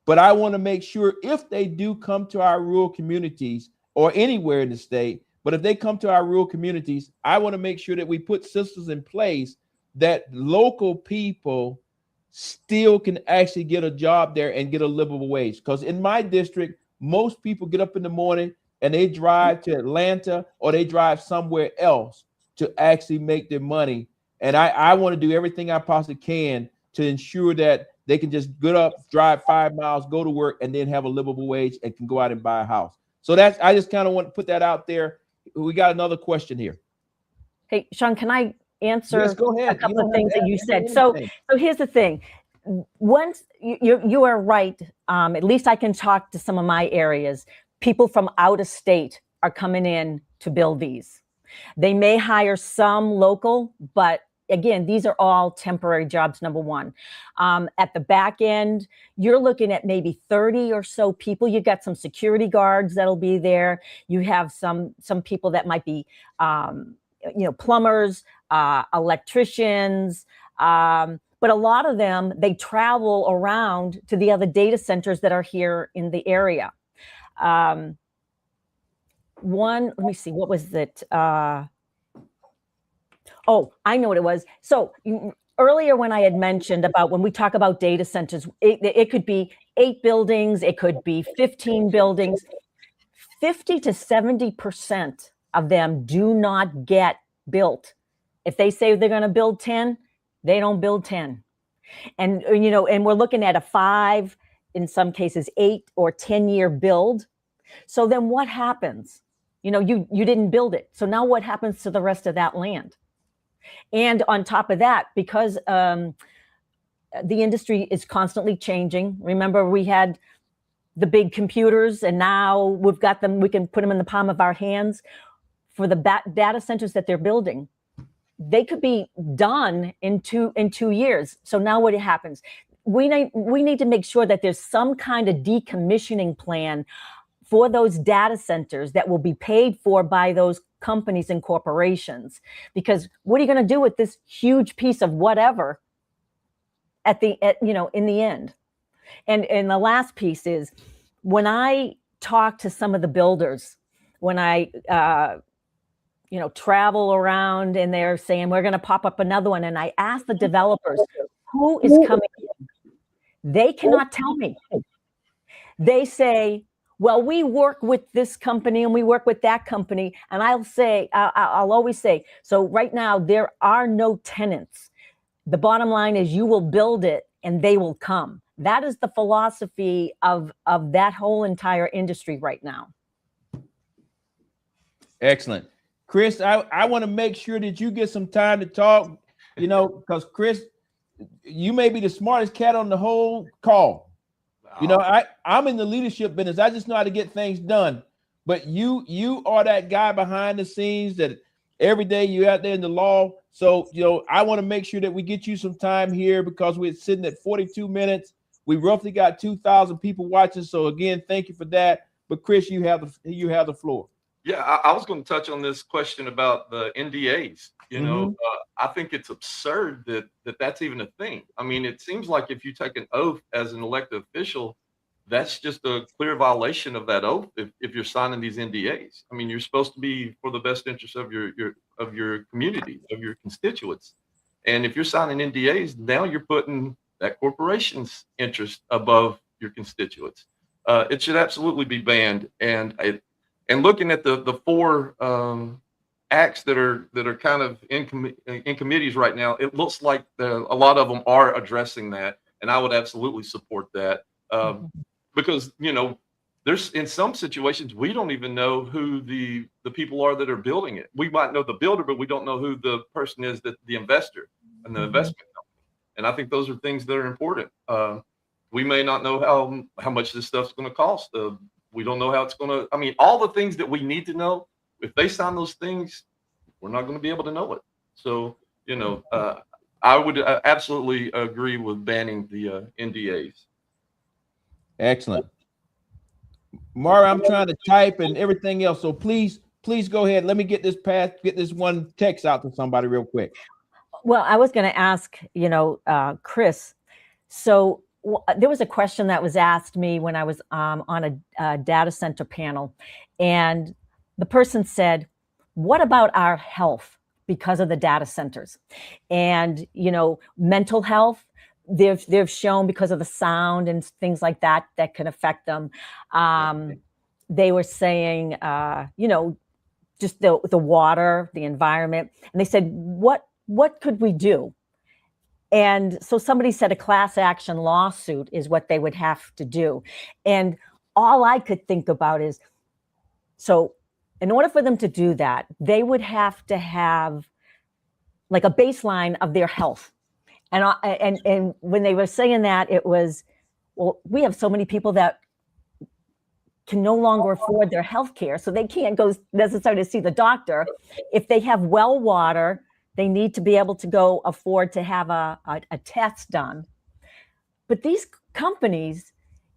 But I want to make sure if they do come to our rural communities or anywhere in the state, but if they come to our rural communities, I want to make sure that we put systems in place that local people still can actually get a job there and get a livable wage. Because in my district, most people get up in the morning and they drive to Atlanta or they drive somewhere else to actually make their money. And I want to do everything I possibly can to ensure that they can just get up, drive 5 miles, go to work, and then have a livable wage and can go out and buy a house. So I just kind of want to put that out there. We got another question here. Hey, Shawn, can I answer Yes, go ahead. a couple of things that you said? So here's the thing. Once you are right, at least I can talk to some of my areas. People from out of state are coming in to build these. They may hire some local, but again, these are all temporary jobs, number one. At the back end, you're looking at maybe 30 or so people. You've got some security guards that'll be there. You have some people that might be, plumbers, electricians, but a lot of them, they travel around to the other data centers that are here in the area. Let me see, what was it? Oh, I know what it was. So earlier when I had mentioned about when we talk about data centers, it could be 8 buildings, it could be 15 buildings. 50 to 70% of them do not get built. If they say they're going to build 10, they don't build 10. And, and we're looking at a 5, in some cases, 8 or 10-year build. So then what happens? You didn't build it. So now what happens to the rest of that land? And on top of that, because the industry is constantly changing. Remember, we had the big computers, and now we've got them. We can put them in the palm of our hands. For the data centers that they're building, they could be done in two years. So now what happens? We need to make sure that there's some kind of decommissioning plan for those data centers that will be paid for by those companies and corporations. Because what are you going to do with this huge piece of whatever in the end? And the last piece is, when I talk to some of the builders, when I travel around and they're saying, we're going to pop up another one. And I ask the developers, who is coming in? They cannot tell me. They say, well, we work with this company and we work with that company. And I'll always say, so right now there are no tenants. The bottom line is you will build it and they will come. That is the philosophy of that whole entire industry right now. Excellent. Chris, I want to make sure that you get some time to talk, because Chris, you may be the smartest cat on the whole call. I'm in the leadership business. I just know how to get things done. But you are that guy behind the scenes that every day you're out there in the law. So, I want to make sure that we get you some time here, because we're sitting at 42 minutes. We roughly got 2,000 people watching. So again, thank you for that. But Chris, you have the floor. Yeah, I was going to touch on this question about the NDAs. I think it's absurd that's even a thing. I mean, it seems like if you take an oath as an elected official, that's just a clear violation of that oath. If you're signing these NDAs, I mean, you're supposed to be for the best interest of your community, of your constituents. And if you're signing NDAs, now you're putting that corporation's interest above your constituents. It should absolutely be banned. And looking at the 4 acts that are kind of in committees right now, it looks like a lot of them are addressing that, and I would absolutely support that, because there's, in some situations, we don't even know who the people are that are building it. We might know the builder, but we don't know who the person is, that the investor and the investment company. And I think those are things that are important. We may not know how much this stuff's going to cost. We don't know how it's going to. I mean, all the things that we need to know. If they sign those things, we're not going to be able to know it. So, I would absolutely agree with banning the NDAs. Excellent. Mara, I'm trying to type and everything else. So please go ahead. Let me get this one text out to somebody real quick. Well, I was going to ask, Chris, so there was a question that was asked me when I was on a data center panel, and the person said, what about our health because of the data centers? And, mental health, they've shown because of the sound and things like that can affect them. They were saying, just the water, the environment. And they said, what could we do? And so somebody said a class action lawsuit is what they would have to do. And all I could think about is, so in order for them to do that, they would have to have like a baseline of their health. And when they were saying that, it was, well, we have so many people that can no longer afford their health care, so they can't go necessarily to see the doctor. If they have well water, they need to be able to go afford to have a test done. But these companies,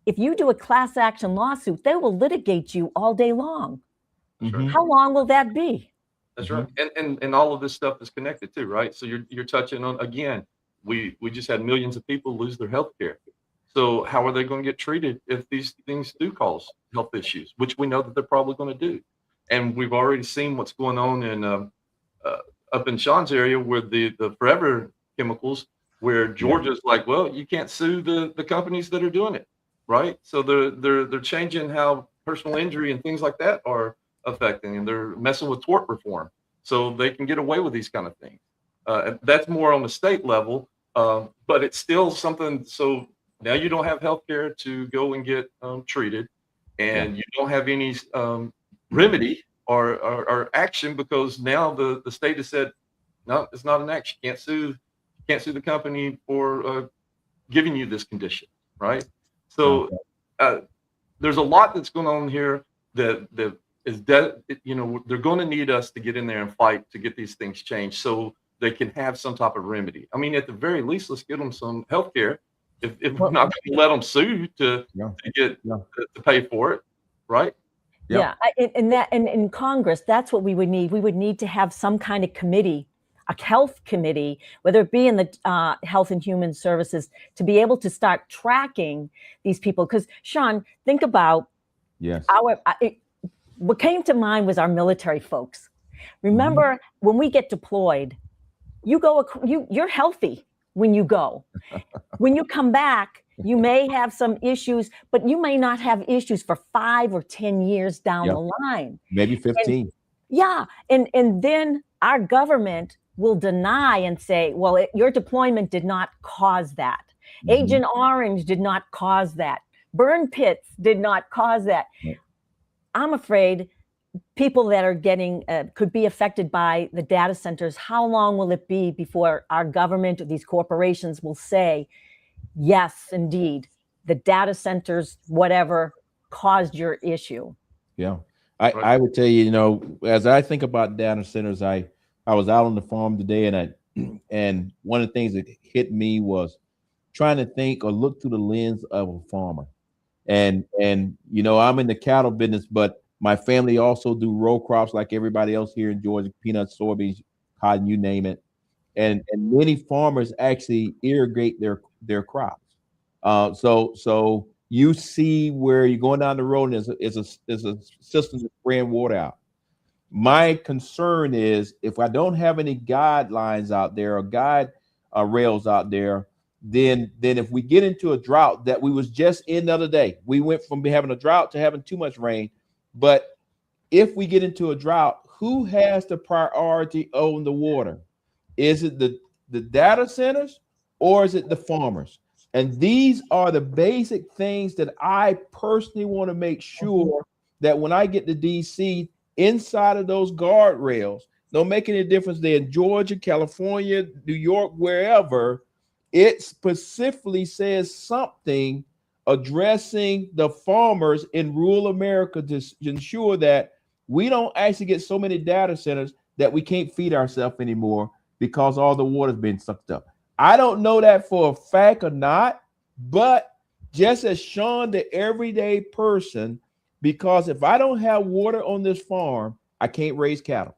if you do a class action lawsuit, they will litigate you all day long. Mm-hmm. How long will that be? That's right. And all of this stuff is connected too, right? So you're touching on, again, we just had millions of people lose their health care. So how are they going to get treated if these things do cause health issues, which we know that they're probably going to do? And we've already seen what's going on in up in Shawn's area where the forever chemicals, where Georgia's like, well, you can't sue the companies that are doing it, right? So they're changing how personal injury and things like that are affecting, and they're messing with tort reform so they can get away with these kind of things. That's more on the state level, but it's still something. So now you don't have health care to go and get treated, and you don't have any remedy or action, because now the state has said, no, it's not an action. You can't sue the company for giving you this condition, right? So there's a lot that's going on here that is that, you know, they're going to need us to get in there and fight to get these things changed so they can have some type of remedy. I mean, at the very least, let's get them some health care. If we're not going to let them sue to pay for it, right? Yeah, and in Congress, that's what we would need. We would need to have some kind of committee, a health committee, whether it be in the Health and Human Services, to be able to start tracking these people. Because Shawn, think about what came to mind was our military folks. Remember, when we get deployed, you're healthy when you go. When you come back, you may have some issues, but you may not have issues for 5 or 10 years down the line. Maybe 15. And then our government will deny and say, well, your deployment did not cause that. Agent Orange did not cause that. Burn pits did not cause that. I'm afraid people that are getting could be affected by the data centers. How long will it be before our government or these corporations will say, yes, indeed, the data centers, whatever, caused your issue? Yeah, I would tell you, you know, as I think about data centers, I was out on the farm today, and one of the things that hit me was trying to think or look through the lens of a farmer. And you know, I'm in the cattle business, but my family also do row crops like everybody else here in Georgia: peanuts, soybeans, cotton, you name it. And many farmers actually irrigate their crops. So you see where you're going down the road, and there's a system that's spraying water out. My concern is if I don't have any guidelines out there or guide rails out there, then if we get into a drought that we was just in the other day, we went from having a drought to having too much rain. But if we get into a drought, who has the priority on the water? Is it the data centers or is it the farmers? And these are the basic things that I personally want to make sure that when I get to DC, inside of those guardrails, don't make any difference there in Georgia, California, New York, wherever, it specifically says something addressing the farmers in rural America to ensure that we don't actually get so many data centers that we can't feed ourselves anymore because all the water's been sucked up. I don't know that for a fact or not, but just as Shawn, the everyday person, because if I don't have water on this farm, I can't raise cattle.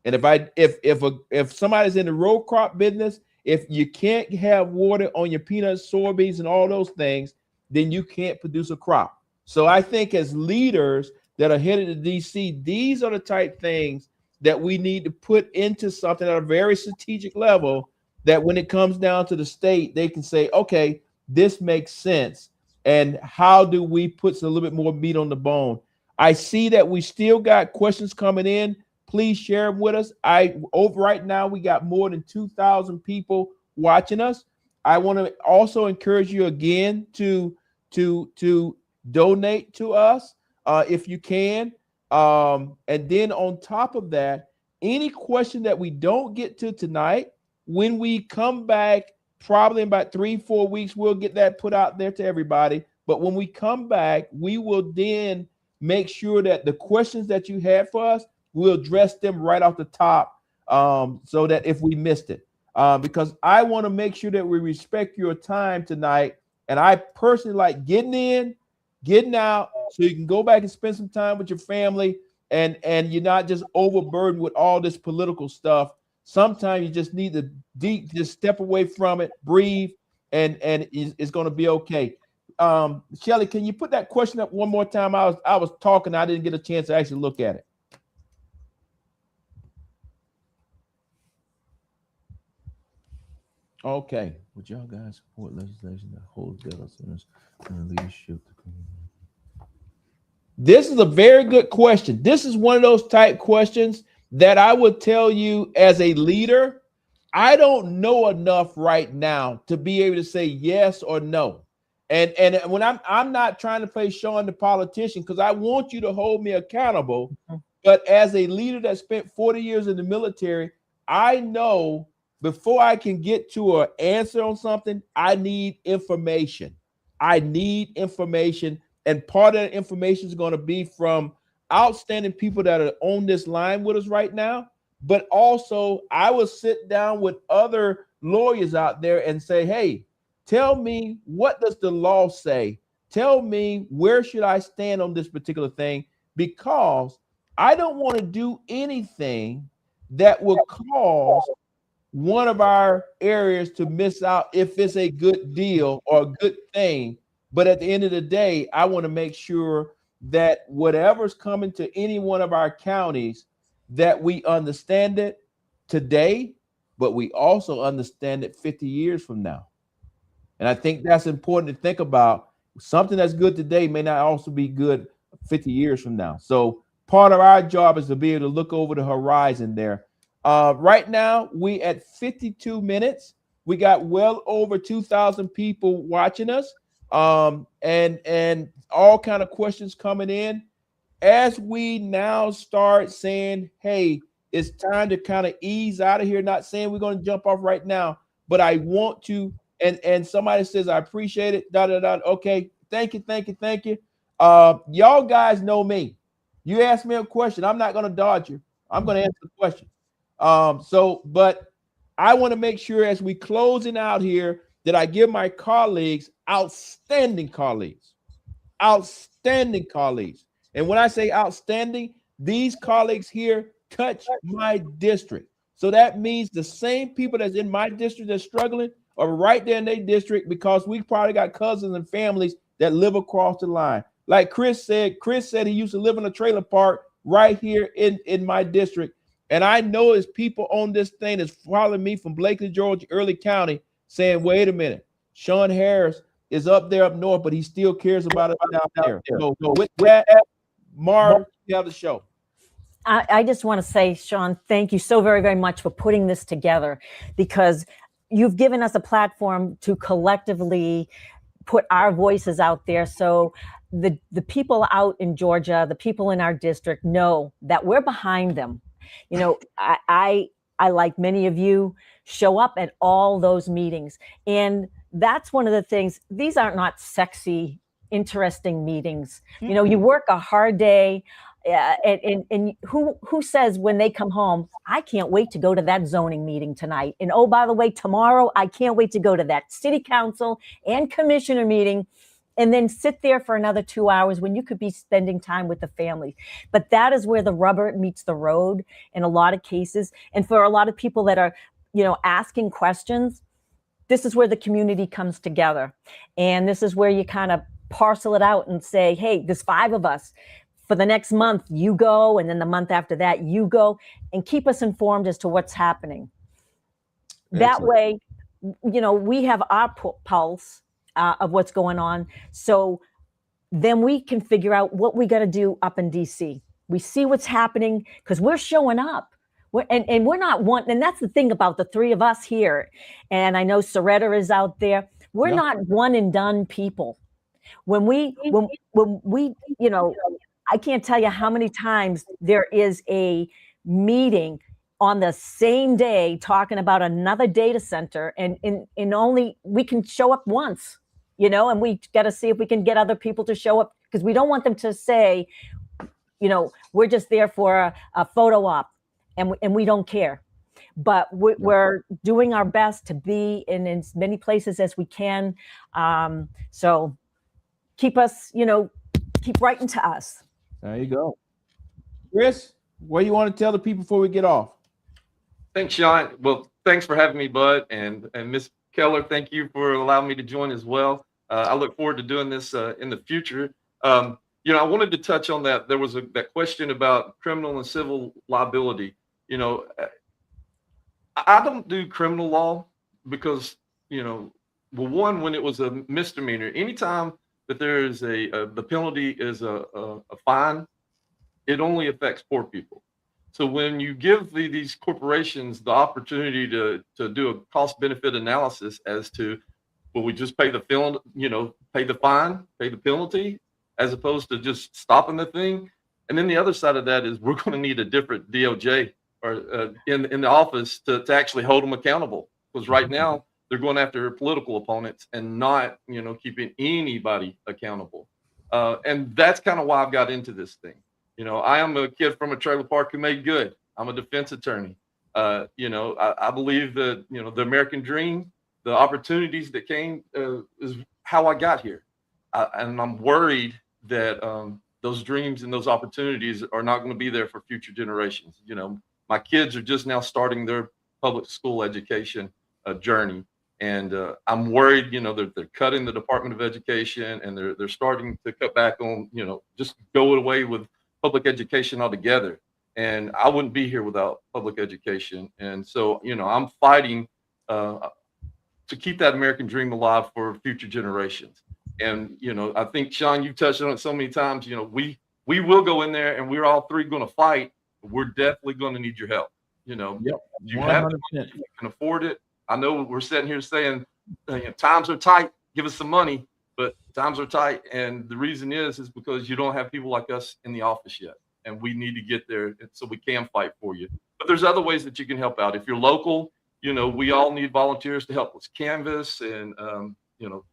And if somebody's in the row crop business, if you can't have water on your peanuts, soybeans, and all those things, then you can't produce a crop. So I think as leaders that are headed to DC, these are the type things that we need to put into something at a very strategic level, that when it comes down to the state, they can say, okay, this makes sense. And how do we put a little bit more meat on the bone? I see that we still got questions coming in. Please share them with us. Right now, we got more than 2,000 people watching us. I want to also encourage you again to donate to us if you can. And then on top of that, any question that we don't get to tonight, when we come back, probably in about 3-4 weeks, we'll get that put out there to everybody. But when we come back, we will then make sure that the questions that you had for us, we'll address them right off the top, so that if we missed it, because I want to make sure that we respect your time tonight. And I personally like getting in, getting out, so you can go back and spend some time with your family, and you're not just overburdened with all this political stuff. Sometimes you just need to just step away from it, breathe, and it's going to be okay. Shelly, can you put that question up one more time? I was talking, I didn't get a chance to actually look at it. Okay, would y'all guys support legislation that holds data centers and leadership? This is a very good question. This is one of those type questions that I would tell you as a leader, I don't know enough right now to be able to say yes or no. And when I'm not trying to play Shawn the politician, because I want you to hold me accountable. But as a leader that spent 40 years in the military, I know before I can get to an answer on something, I need information. I need information. And part of that information is going to be from outstanding people that are on this line with us right now. But also, I will sit down with other lawyers out there and say, hey, tell me, what does the law say? Tell me, where should I stand on this particular thing? Because I don't want to do anything that will cause one of our areas to miss out if it's a good deal or a good thing. But at the end of the day, I want to make sure that whatever's coming to any one of our counties, that we understand it today, but we also understand it 50 years from now. And I think that's important to think about. Something that's good today may not also be good 50 years from now. So part of our job is to be able to look over the horizon there. Right now, we at 52 minutes. We got well over 2,000 people watching us, and all kind of questions coming in. As we now start saying, hey, it's time to kind of ease out of here, not saying we're going to jump off right now, but I want to, and somebody says, I appreciate it, Okay, thank you. Y'all guys know me. You ask me a question, I'm not going to dodge you. I'm going to answer the question. But I want to make sure as we closing out here that I give my colleagues outstanding colleagues. And when I say outstanding, these colleagues here touch my district. So that means the same people that's in my district that's struggling are right there in their district, because we probably got cousins and families that live across the line. Like Chris said he used to live in a trailer park right here in my district. And I know there's people on this thing that's following me from Blakely, Georgia, Early County, saying, wait a minute, Shawn Harris is up there up north, but he still cares about it down there. So with that, Mara, you have the show. I just want to say, Shawn, thank you so very, very much for putting this together, because you've given us a platform to collectively put our voices out there. So the people out in Georgia, the people in our district know that we're behind them. You know, I like many of you, show up at all those meetings. And that's one of the things. These are not sexy, interesting meetings. You know, you work a hard day. And who says when they come home, I can't wait to go to that zoning meeting tonight. And oh, by the way, tomorrow, I can't wait to go to that city council and commissioner meeting, and then sit there for another 2 hours when you could be spending time with the family. But that is where the rubber meets the road in a lot of cases. And for a lot of people that are, you know, asking questions, this is where the community comes together. And this is where you kind of parcel it out and say, hey, there's 5 of us. For the next month, you go, and then the month after that, you go, and keep us informed as to what's happening. That way, you know, we have our pulse of what's going on. So then we can figure out what we got to do up in DC. We see what's happening because we're showing up. And we're not one, and that's the thing about the three of us here. And I know Soretta is out there. We're Yeah. not one and done people. When we, you know, I can't tell you how many times there is a meeting on the same day talking about another data center, and in only we can show up once, you know, and we got to see if we can get other people to show up, because we don't want them to say, you know, we're just there for a photo op, and we don't care. But we're doing our best to be in as many places as we can. So keep us, you know, keep writing to us. There you go. Chris, what do you want to tell the people before we get off? Thanks, Shawn. Well, thanks for having me, Bud, and Miss Keller. Thank you for allowing me to join as well. I look forward to doing this in the future. You know, I wanted to touch on that. There was that question about criminal and civil liability. You know, I don't do criminal law because, you know, well, one, when it was a misdemeanor, anytime that there is the penalty is a fine, it only affects poor people. So when you give these corporations the opportunity to do a cost benefit analysis as to, will we just pay the pay the fine, pay the penalty, as opposed to just stopping the thing? And then the other side of that is we're going to need a different DOJ or in the office to actually hold them accountable, because right now they're going after political opponents and not, you know, keeping anybody accountable. And that's kind of why I've got into this thing. You know, I am a kid from a trailer park who made good. I'm a defense attorney. You know, I believe that, you know, the American dream, the opportunities that came is how I got here. And I'm worried that those dreams and those opportunities are not going to be there for future generations. You know, my kids are just now starting their public school education journey. And I'm worried, you know, they're cutting the Department of Education, and they're starting to cut back on, you know, just go away with public education altogether. And I wouldn't be here without public education. And so, you know, I'm fighting to keep that American dream alive for future generations. And, you know, I think, Shawn, you touched on it so many times. You know, we will go in there and we're all three going to fight. We're definitely going to need your help. You know, Yep, you have the money, you can afford it. I know we're sitting here saying, you know, times are tight, give us some money, but times are tight. And the reason is because you don't have people like us in the office yet. And we need to get there so we can fight for you. But there's other ways that you can help out. If you're local, you know, we all need volunteers to help us canvas and, you know,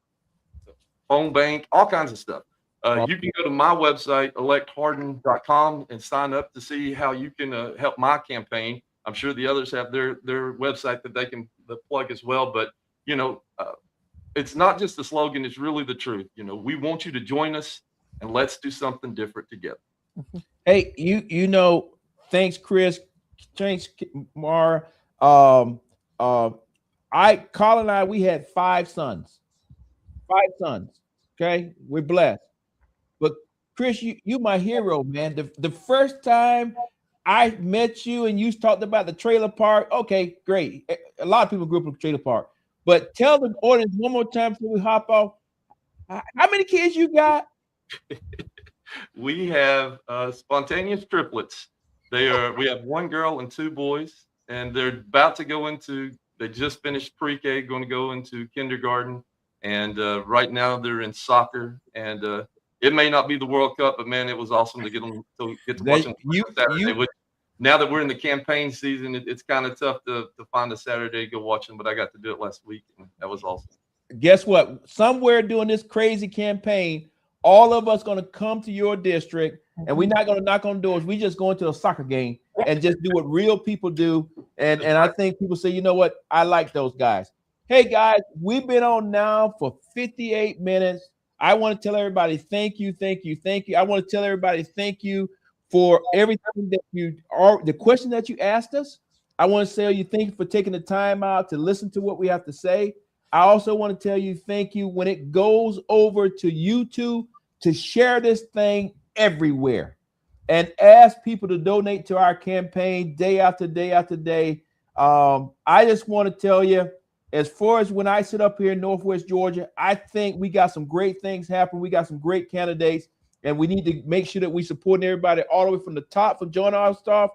phone bank, all kinds of stuff. You can go to my website, electharden.com, and sign up to see how you can help my campaign. I'm sure the others have their website that they can plug as well. But, you know, it's not just the slogan, it's really the truth. You know, we want you to join us, and let's do something different together. Hey, you know, thanks, Chris. Thanks, Mara. Colin and I, we had 5 sons. 5 sons. Okay, we're blessed. But Chris, you my hero, man. The first time I met you and you talked about the trailer park. Okay, great. A lot of people grew up in the trailer park. But tell the audience one more time before we hop off. How many kids you got? We have spontaneous triplets. We have 1 girl and 2 boys, and they're about to go into, they just finished pre-K, going to go into kindergarten. And right now they're in soccer. And it may not be the World Cup, but man, it was awesome to get to watch them Saturday. Now that we're in the campaign season, it's kind of tough to find a Saturday to go watch them, but I got to do it last week, and that was awesome. Guess what? Somewhere during this crazy campaign, all of us going to come to your district, and we're not going to knock on doors. We just going to a soccer game and just do what real people do. And I think people say, you know what? I like those guys. Hey, guys, we've been on now for 58 minutes. I want to tell everybody thank you, thank you, thank you. I want to tell everybody thank you for everything that the question that you asked us. I want to say you thank you for taking the time out to listen to what we have to say. I also want to tell you thank you when it goes over to YouTube to share this thing everywhere and ask people to donate to our campaign day after day after day. I just want to tell you, as far as when I sit up here in Northwest Georgia, I think we got some great things happening. We got some great candidates, and we need to make sure that we support everybody all the way from the top, from John Ossoff,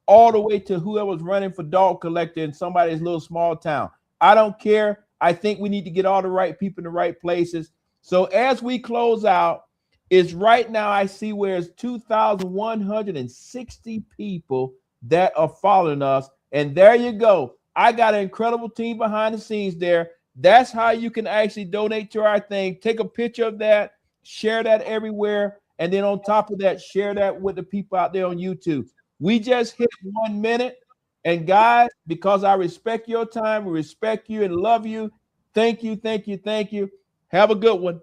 all the way to whoever's running for dog collector in somebody's little small town. I don't care. I think we need to get all the right people in the right places. So as we close out, is right now I see where it's 2,160 people that are following us. And there you go. I got an incredible team behind the scenes there. That's how you can actually donate to our thing. Take a picture of that, share that everywhere. And then on top of that, share that with the people out there on YouTube. We just hit 1 minute. And guys, because I respect your time, we respect you and love you. Thank you, thank you, thank you. Have a good one.